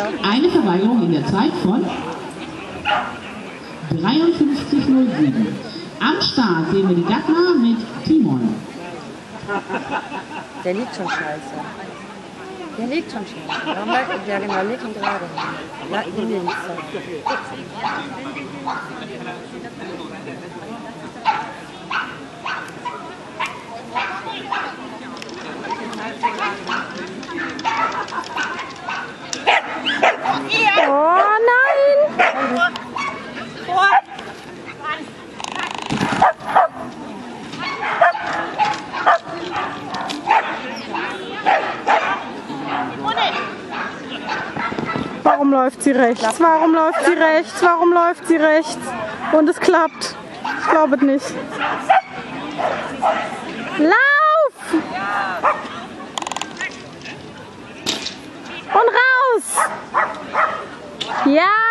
Eine Verweigerung in der Zeit von 53:07. Am Start sehen wir die Dagmar mit Timon. Der liegt schon scheiße. Der liegt schon scheiße. Warum bleibt der genau, liegt und gerade? Ja, in den Oh nein! Warum läuft sie rechts? Warum läuft sie rechts? Warum läuft sie rechts? Und es klappt. Ich glaube es nicht. Lauf! Und raus! Ja!